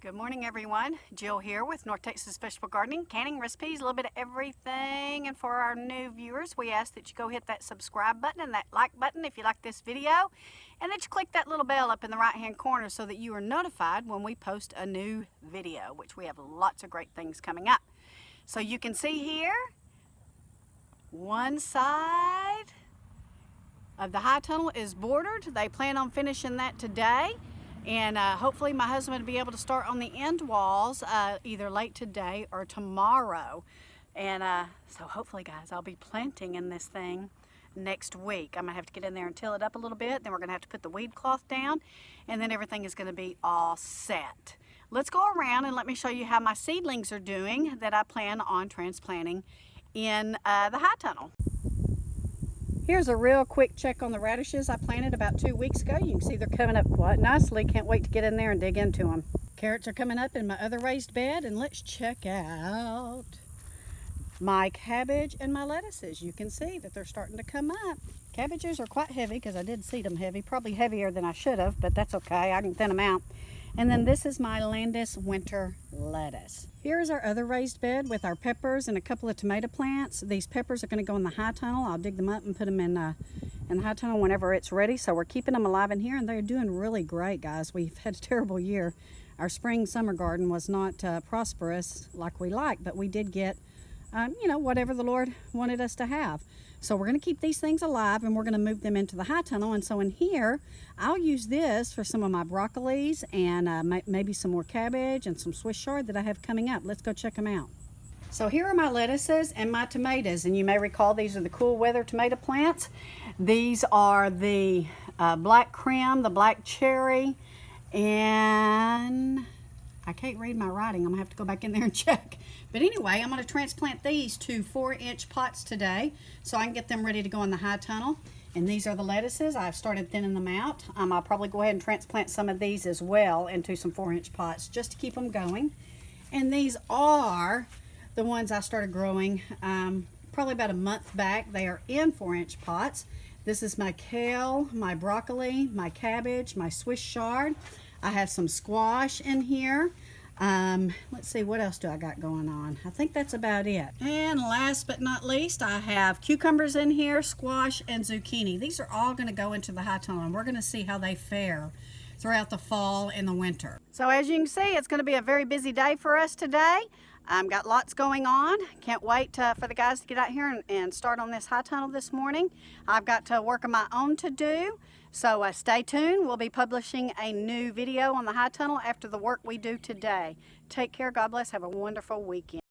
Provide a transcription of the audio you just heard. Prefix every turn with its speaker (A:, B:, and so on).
A: Good morning, everyone. Jill here with North Texas Vegetable Gardening, canning recipes, a little bit of everything. And for our new viewers, we ask that you go hit that subscribe button and that like button if you like this video, and that you click that little bell up in the right hand corner so that you are notified when we post a new video, which we have lots of great things coming up. So you can see here, one side of the high tunnel is bordered. They plan on finishing that today. And hopefully my husband will be able to start on the end walls either late today or tomorrow. And so hopefully, guys, I'll be planting in this thing next week. I'm going to have to get in there and till it up a little bit. Then we're going to have to put the weed cloth down. And then everything is going to be all set. Let's go around and let me show you how my seedlings are doing that I plan on transplanting in the high tunnel. Here's a real quick check on the radishes I planted about 2 weeks ago. You can see they're coming up quite nicely. Can't wait to get in there and dig into them. Carrots are coming up in my other raised bed, and let's check out my cabbage and my lettuces. You can see that they're starting to come up. Cabbages are quite heavy because I did seed them heavy, probably heavier than I should have, but that's okay. I can thin them out. And then this is my Landis winter lettuce. Here's our other raised bed with our peppers and a couple of tomato plants. These peppers are going to go in the high tunnel. I'll dig them up and put them in the high tunnel whenever it's ready. So we're keeping them alive in here, and they're doing really great, guys. We've had a terrible year. Our spring summer garden was not prosperous like we like, but we did get whatever the Lord wanted us to have. So we're going to keep these things alive, and we're going to move them into the high tunnel. And so in here, I'll use this for some of my broccolis and maybe some more cabbage and some Swiss chard that I have coming up. Let's go check them out. So here are my lettuces and my tomatoes, and you may recall these are the cool weather tomato plants. These are the black creme, the black cherry, and I can't read my writing. I'm gonna have to go back in there and check. But anyway, I'm gonna transplant these to 4-inch pots today so I can get them ready to go in the high tunnel. And these are the lettuces. I've started thinning them out. I'll probably go ahead and transplant some of these as well into some 4-inch pots just to keep them going. And these are the ones I started growing probably about a month back. They are in 4-inch pots. This is my kale, my broccoli, my cabbage, my Swiss chard. I have some squash in here. Let's see, what else do I got going on? I think that's about it. And last but not least, I have cucumbers in here, squash, and zucchini. These are all going to go into the high tunnel, and we're going to see how they fare throughout the fall and the winter. So as you can see, it's going to be a very busy day for us today. Got lots going on. Can't wait for the guys to get out here and start on this high tunnel this morning. I've got work of my own to do. So stay tuned. We'll be publishing a new video on the high tunnel after the work we do today. Take care. God bless. Have a wonderful weekend.